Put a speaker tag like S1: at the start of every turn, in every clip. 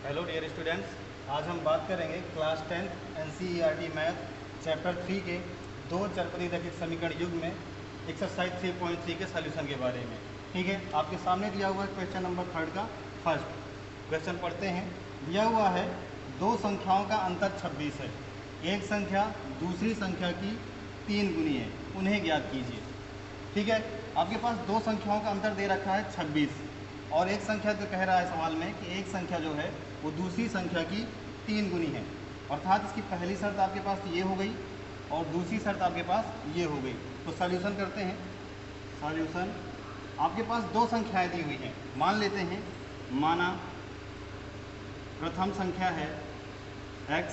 S1: Hello dear students, आज हम बात करेंगे क्लास 10 एनसीईआरटी मैथ चैप्टर 3 के दो चरपदी रैखिक समीकरण युग में एक्सरसाइज 3.3 के सॉल्यूशन के बारे में। ठीक है, आपके सामने दिया हुआ है क्वेश्चन नंबर 3 का फर्स्ट क्वेश्चन पढ़ते हैं। दिया हुआ है दो संख्याओं का अंतर 26 है, एक संख्या दूसरी संख्या की 3 गुनी है, उन्हें ज्ञात कीजिए। ठीक है, आपके पास दो संख्याओं का अंतर दे रखा है 26 और एक संख्या जो कह रहा है सवाल में कि एक संख्या जो है वो दूसरी संख्या की 3 गुनी है। अर्थात इसकी पहली शर्त आपके पास ये हो गई और दूसरी शर्त आपके पास ये हो गई। तो सॉल्यूशन करते हैं। सॉल्यूशन, आपके पास दो संख्याएं दी हुई हैं, मान लेते हैं। माना प्रथम संख्या है x,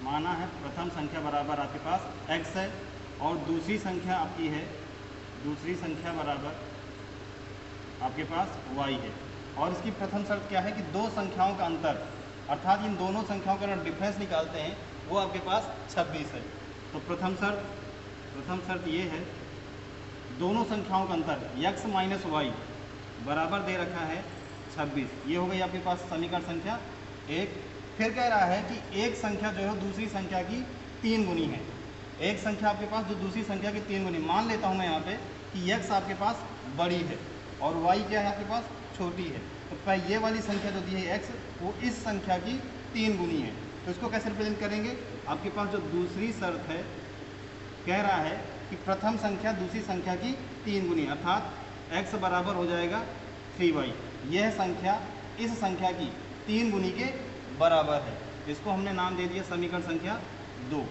S1: माना है प्रथम संख्या बराबर आपके पास x है और दूसरी संख्या आपकी है, दूसरी संख्या बराबर आपके पास y है। और इसकी प्रथम शर्त क्या है कि दो संख्याओं का अंतर, अर्थात इन दोनों संख्याओं का डिफरेंस निकालते हैं, वो आपके पास 26 है। तो प्रथम शर्त ये है, दोनों संख्याओं का अंतर x माइनस वाई बराबर दे रखा है 26। ये हो गई आपके पास समीकरण संख्या 1। फिर कह रहा है कि एक संख्या जो है दूसरी संख्या की 3 गुनी है। एक संख्या आपके पास जो दूसरी संख्या की 3 गुनी, मान लेता हूँ मैं यहाँ पे कि x आपके पास बड़ी है और y क्या है आपके पास छोटी है। तो ये वाली संख्या जो दी है x, वो इस संख्या की 3 गुनी है। तो इसको कैसे रिप्रेजेंट करेंगे? आपके पास जो दूसरी शर्त है कह रहा है कि प्रथम संख्या दूसरी संख्या की 3 गुनी, अर्थात x बराबर हो जाएगा 3y। यह संख्या इस संख्या की 3 गुनी के बराबर है। इसको हमने नाम दे दिया समीकरण संख्या 2।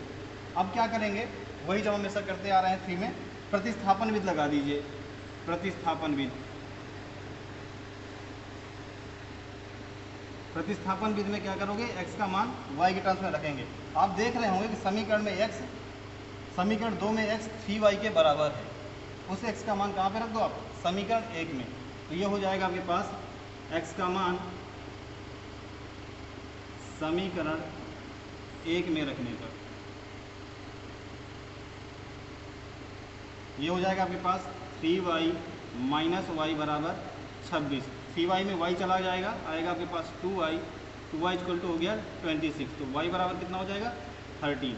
S1: अब क्या करेंगे? वही जो हम हमेशा करते आ रहे हैं 3 में, प्रतिस्थापन विधि लगा दीजिए। प्रतिस्थापन विधि में क्या करोगे? x का मान y के टर्म्स में रखेंगे। आप देख रहे होंगे कि समीकरण में x, समीकरण 2 में x 3y के बराबर है। उस x का मान कहाँ पे रख दो आप? समीकरण 1 में। तो ये हो जाएगा आपके पास x का मान समीकरण 1 में रखने पर ये हो जाएगा आपके पास 3y माइनस वाई बराबर 26। 3y में y चला जाएगा, आएगा आपके पास 2y इक्वल टू हो गया 26। तो y बराबर कितना हो जाएगा? 13।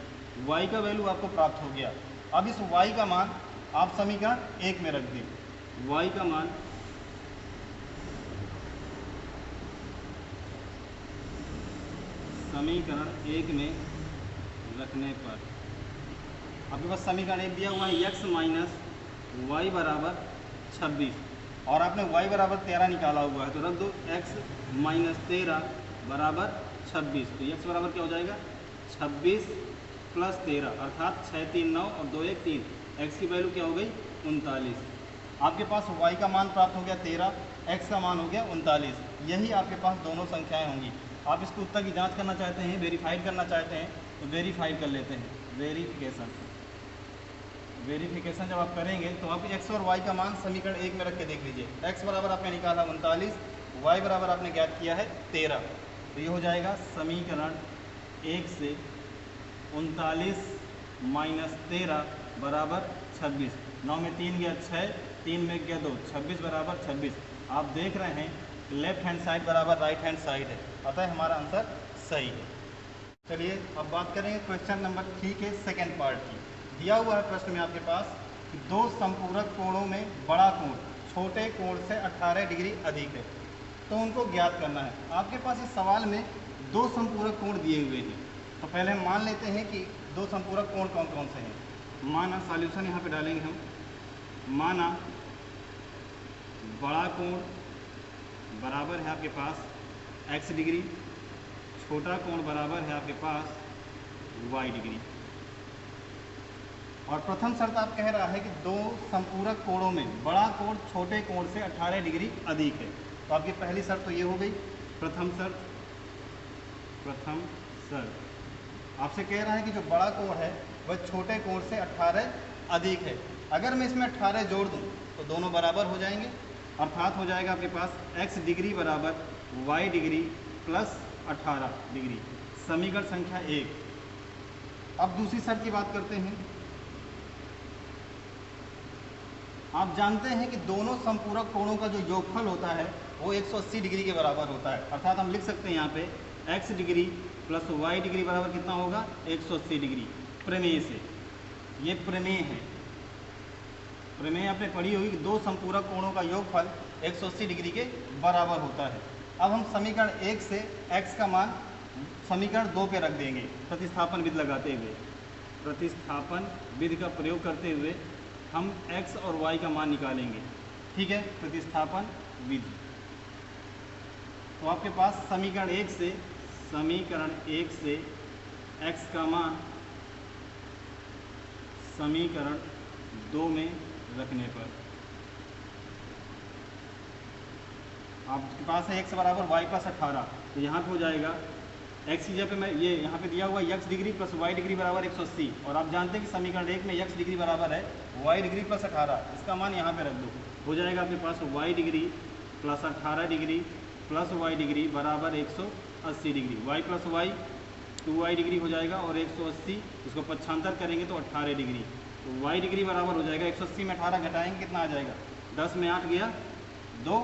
S1: y का वैल्यू आपको प्राप्त हो गया। अब इस y का मान आप समीकरण 1 में रख दें। y का मान समीकरण 1 में रखने पर आपके पास समीकरण 1 दिया हुआ है x माइनस वाई बराबर 26 और आपने y बराबर 13 निकाला हुआ है, तो रख दो x माइनस 13 बराबर 26। तो x बराबर क्या हो जाएगा? 26 प्लस 13, अर्थात 6 3 9 और 2 1 3। x की वैल्यू क्या हो गई? 39। आपके पास y का मान प्राप्त हो गया 13, x का मान हो गया 39। यही आपके पास दोनों संख्याएं होंगी। आप इसको उत्तर की जांच करना चाहते हैं, वेरीफाइड करना चाहते हैं, तो वेरीफाइड कर लेते हैं। वेरिफिकेशन जब आप करेंगे तो आप x और y का मान समीकरण 1 में रख के देख लीजिए। x बराबर आपने निकाला 39, y बराबर आपने ज्ञात किया है 13। तो ये हो जाएगा समीकरण 1 से 39 माइनस 13 बराबर 26। 9 में 3 गया 6, 3 में गया 2, 26 बराबर 26। आप देख रहे हैं लेफ्ट हैंड साइड बराबर राइट हैंड साइड है, अतः हमारा आंसर सही है। चलिए अब बात करेंगे क्वेश्चन नंबर 3 के सेकेंड पार्ट की। दिया हुआ है प्रश्न में आपके पास कि दो संपूरक कोणों में बड़ा कोण छोटे कोण से 18 डिग्री अधिक है, तो उनको ज्ञात करना है। आपके पास इस सवाल में दो संपूरक कोण दिए हुए हैं, तो पहले हम मान लेते हैं कि दो संपूरक कोण कौन कौन से हैं। माना सॉल्यूशन यहाँ पे डालेंगे हम। माना बड़ा कोण बराबर है आपके पास x डिग्री, छोटा कोण बराबर है आपके पास y डिग्री। और प्रथम शर्त आप कह रहा है कि दो संपूरक कोणों में बड़ा कोण छोटे कोण से 18 डिग्री अधिक है। तो आपकी पहली शर्त तो ये हो गई, प्रथम शर्त आपसे कह रहा है कि जो बड़ा कोण है वह छोटे कोण से 18 अधिक है। अगर मैं इसमें 18 जोड़ दूं तो दोनों बराबर हो जाएंगे, अर्थात हो जाएगा आपके पास x डिग्री बराबर y डिग्री प्लस 18 डिग्री, समीकरण संख्या 1। अब दूसरी शर्त की बात करते हैं। आप जानते हैं कि दोनों संपूरक कोणों का जो योगफल होता है वो 180 डिग्री के बराबर होता है। अर्थात हम लिख सकते हैं यहाँ पे x degree plus y degree बराबर कितना होगा 180 डिग्री। प्रमेय से, ये प्रमेय है। प्रमेय आपने पढ़ी होगी कि दो संपूरक कोणों का योगफल 180 डिग्री के बराबर होता है। अब हम समीकरण 1 से x का मान समीकरण 2 पे रख देंगे प्रतिस्थापन विधि लगाते हुए। प्रतिस्थापन विधि का प्रयोग करते हुए हम x और y का मान निकालेंगे। ठीक है, प्रतिस्थापन विधि। तो आपके पास समीकरण 1 से x का मान समीकरण 2 में रखने पर आपके पास है x बराबर y प्लस 18। तो यहाँ पे हो जाएगा x की जगह पे मैं ये यहाँ पे दिया हुआ x degree plus y degree बराबर 180, और आप जानते हैं कि समीकरण 1 में x डिग्री बराबर है y डिग्री प्लस 18। इसका मान यहाँ पे रख दो, हो जाएगा आपके पास y degree plus 18 degree plus y degree बराबर 180 degree. y plus y 2y degree हो जाएगा और 180 इसको पक्षांतर करेंगे तो 18 डिग्री। तो y डिग्री बराबर हो जाएगा 180 में 18 घटाएंगे कितना आ जाएगा 10 में 8 गया 2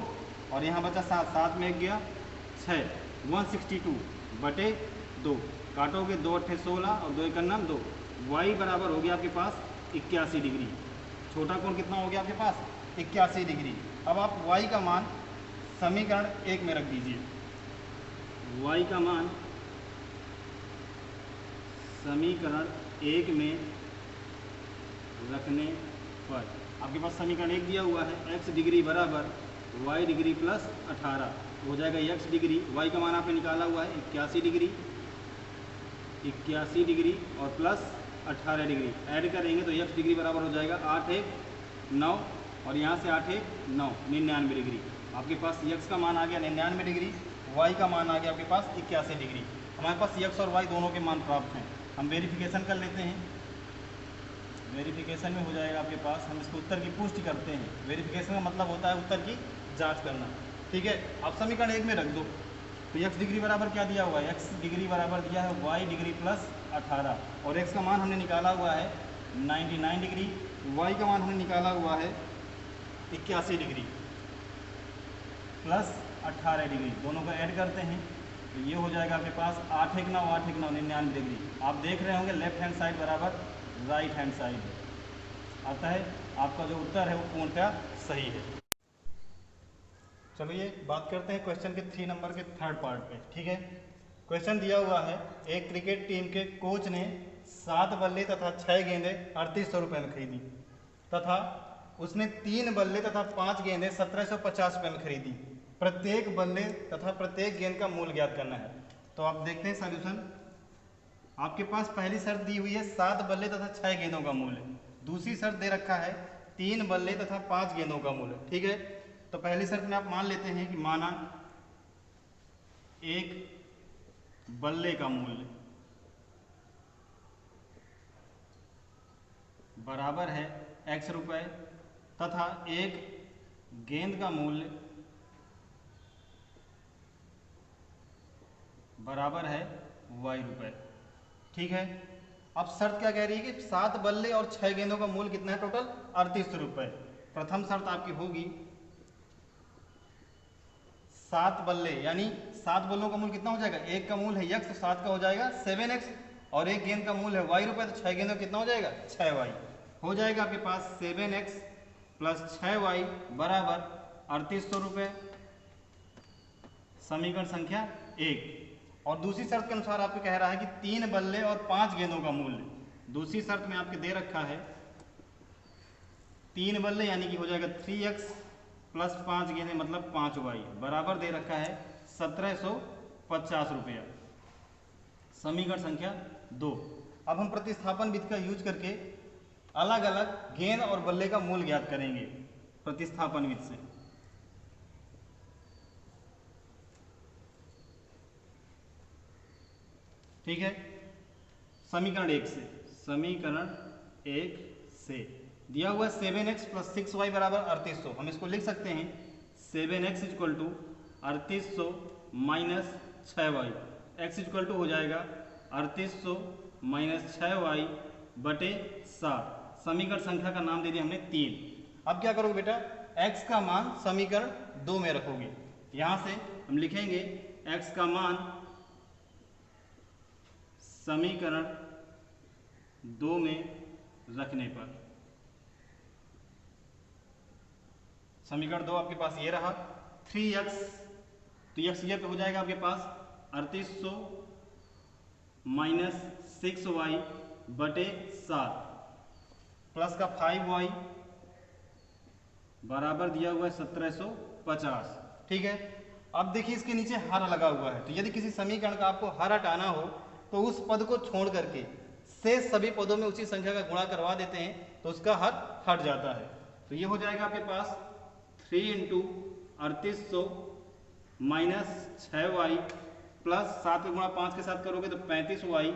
S1: और यहाँ बचा 7 में 1 गया 6, 162 बटे 2, काटोगे 2 अट्ठे 16 और 2 1 9 2। y बराबर हो गया आपके पास 81 डिग्री। छोटा कोण कितना हो गया आपके पास 81 डिग्री। अब आप y का मान समीकरण 1 में रख दीजिए। y का मान समीकरण 1 में रखने पर आपके पास समीकरण 1 दिया हुआ है x डिग्री बराबर y डिग्री प्लस 18 हो जाएगा x डिग्री। y का मान आपने निकाला हुआ है 81 डिग्री और प्लस 18 डिग्री ऐड करेंगे तो x डिग्री बराबर हो जाएगा 8 1 9 और यहाँ से 8 1 9 99 डिग्री। आपके पास x का मान आ गया 99 डिग्री, y का मान आ गया आपके पास 81 डिग्री। हमारे पास x और y दोनों के मान प्राप्त हैं। हम वेरिफिकेशन कर लेते हैं। वेरिफिकेशन में हो जाएगा आपके पास, हम इसको उत्तर की पुष्टि करते हैं। वेरिफिकेशन का मतलब होता है उत्तर की जांच करना। ठीक है, आप समीकरण 1 में रख दो। तो x डिग्री बराबर क्या दिया हुआ है, x डिग्री बराबर दिया है y डिग्री प्लस 18 और x का मान हमने निकाला हुआ है 99 डिग्री, y का मान हमने निकाला हुआ है 81 डिग्री प्लस 18 डिग्री। दोनों को ऐड करते हैं तो ये हो जाएगा आपके पास 8 1 9 8 1 9 99 डिग्री। आप देख रहे होंगे लेफ्ट हैंड साइड बराबर राइट हैंड साइड आता है। आपका जो उत्तर है वो पूर्णतः सही है। चलिए बात करते हैं क्वेश्चन के 3 नंबर के थर्ड पार्ट पे। ठीक है, क्वेश्चन दिया हुआ है एक क्रिकेट टीम के कोच ने 7 बल्ले तथा 6 गेंदें 3800 रुपये में खरीदी तथा उसने 3 बल्ले तथा 5 गेंदें 1750 रुपये में खरीदी। प्रत्येक बल्ले तथा प्रत्येक गेंद का मूल्य ज्ञात करना है। तो आप देखते हैं सॉल्यूशन। आपके पास पहली शर्त दी हुई है 7 बल्ले तथा 6 गेंदों का मूल्य। दूसरी शर्त दे रखा है 3 बल्ले तथा 5 गेंदों का मूल्य। ठीक है, तो पहली शर्त में आप मान लेते हैं कि माना एक बल्ले का मूल्य बराबर है x रुपए तथा एक गेंद का मूल्य बराबर है y रुपए। ठीक है, अब शर्त क्या कह रही है कि 7 बल्ले और 6 गेंदों का मूल्य कितना है, टोटल 3800 रुपये। प्रथम शर्त आपकी होगी 7 बल्ले यानी 7 बल्लों का मूल्य कितना हो जाएगा, एक का मूल्य है x तो 7 का हो जाएगा 7x और एक गेंद का मूल्य है y रुपये तो 6 गेंदों कितना हो जाएगा 6y हो जाएगा आपके पास 7x प्लस 6y बराबर 3800 रुपये। समीकरण संख्या 1। और दूसरी शर्त के अनुसार आपको कह रहा है कि 3 बल्ले और 5 गेंदों का मूल्य। दूसरी शर्त में आपके दे रखा है 3 बल्ले यानी कि हो जाएगा 3x प्लस 5 गेंदें मतलब 5y बराबर दे रखा है 1750 रुपया। समीकरण संख्या 2। अब हम प्रतिस्थापन विधि का यूज करके अलग अलग गेंद और बल्ले का मूल्य ज्ञात करेंगे प्रतिस्थापन विधि से। ठीक है, समीकरण 1 से। समीकरण 1 से दिया हुआ 7x प्लस 6y बराबर 3800। हम इसको लिख सकते हैं 7x equal to 3800 minus 6y। x equal to हो जाएगा 3800 माइनस 6y बटे 7। समीकरण संख्या का नाम दे दिया हमने 3। अब क्या करोगे बेटा, x का मान समीकरण 2 में रखोगे। यहाँ से हम लिखेंगे x का मान समीकरण 2 में रखने पर, समीकरण 2 आपके पास ये रहा 3x, तो x ये पे हो जाएगा आपके पास 3800 माइनस 6y बटे 7 प्लस का 5y बराबर दिया हुआ है 1750। ठीक है, अब देखिए इसके नीचे हर लगा हुआ है, तो यदि किसी समीकरण का आपको हर हटाना हो तो उस पद को छोड़ करके शेष सभी पदों में उसी संख्या का गुणा करवा देते हैं तो उसका हर हट जाता है। तो ये हो जाएगा आपके पास 3 इंटू 3800 माइनस 6y प्लस 7 गुणा 5 के साथ करोगे तो 35y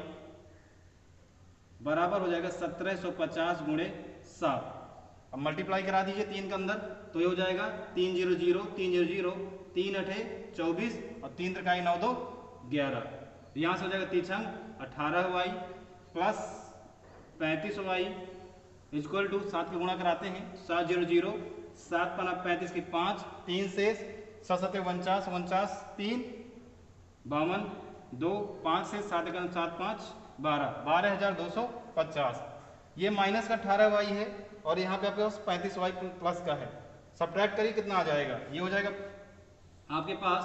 S1: बराबर हो जाएगा 1750 गुणे 7। अब मल्टीप्लाई करा दीजिए 3 के अंदर, तो ये हो जाएगा 3 0 0 3 0 0 3 8 24 और 3 त्रिकाई 9 2 11। तो यहाँ से हो जाएगा 3 छंग 18y plus 35y equal to 7 के गुणा कराते हैं 7 0 0 7 पना 35 की 5 3 शेष 7 7 49 49 3 52 2 5 से 7 7 5 12 12250। ये माइनस का 18y है और यहाँ पे आपके पास 35y प्लस का है। सब्ट्रैक्ट करिए कितना आ जाएगा, ये हो जाएगा आपके पास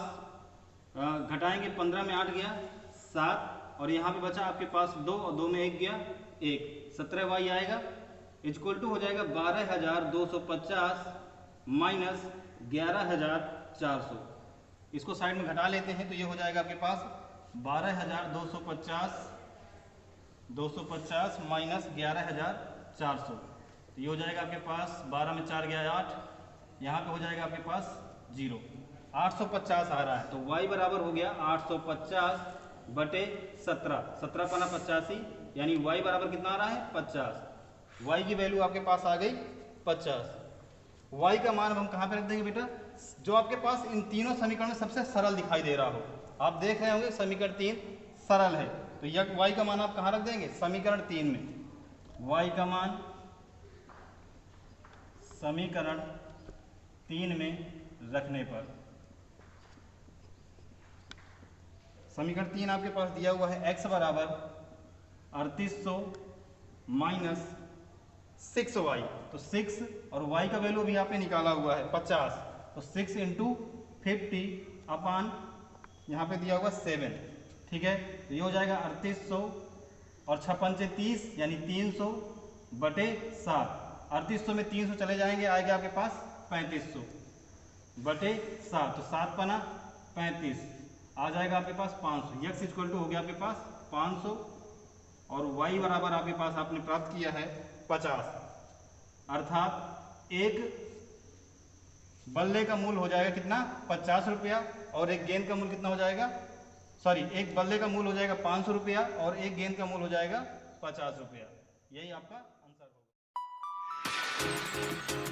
S1: घटाएंगे 15 में 8 गया 7 और यहाँ पे बचा आपके पास 2 और 2 में 1 गया 1, 17y आएगा इक्वल टू हो जाएगा 12250 माइनस 11400। इसको साइड में घटा लेते हैं तो ये हो जाएगा आपके पास 12250 माइनस 11400। तो ये हो जाएगा आपके पास 12 में 4 गया 8, यहाँ पे हो जाएगा आपके पास 0, 850 आ रहा है। तो y बराबर हो गया 850 बटे 17, 17 पना 85 यानी y बराबर कितना आ रहा है 50। y की वैल्यू आपके पास आ गई 50। y का मान हम कहाँ पे रख देंगे बेटा, जो आपके पास इन तीनों समीकरण में सबसे सरल दिखाई दे रहा हो। आप देख रहे होंगे समीकरण 3 सरल है, तो यह y का मान आप कहाँ रख देंगे समीकरण 3 में। y का मान समीकरण 3 में रखने पर, समीकरण 3 आपके पास दिया हुआ है x बराबर 3800 माइनस 6y, तो 6 और y का वैल्यू भी आपने निकाला हुआ है 50, तो 6 इंटू 50 अपान यहाँ पे दिया हुआ 7। ठीक है, तो ये हो जाएगा 3800 और 56 से 30 यानी 300 बटे 7। 3800 में 300 चले जाएंगे, आएगा आपके पास 3500 बटे 7, तो 7 पना 35 आ जाएगा आपके पास 500। x इक्वल टू हो गया आपके पास 500 और y बराबर आपके पास आपने प्राप्त किया है 50। अर्थात एक बल्ले का मूल्य हो जाएगा कितना 50 रुपया और एक गेंद का मूल्य कितना हो जाएगा, सॉरी एक बल्ले का मूल्य हो जाएगा 500 रुपया और एक गेंद का मूल्य हो जाएगा 50 रुपया। यही आपका आंसर होगा।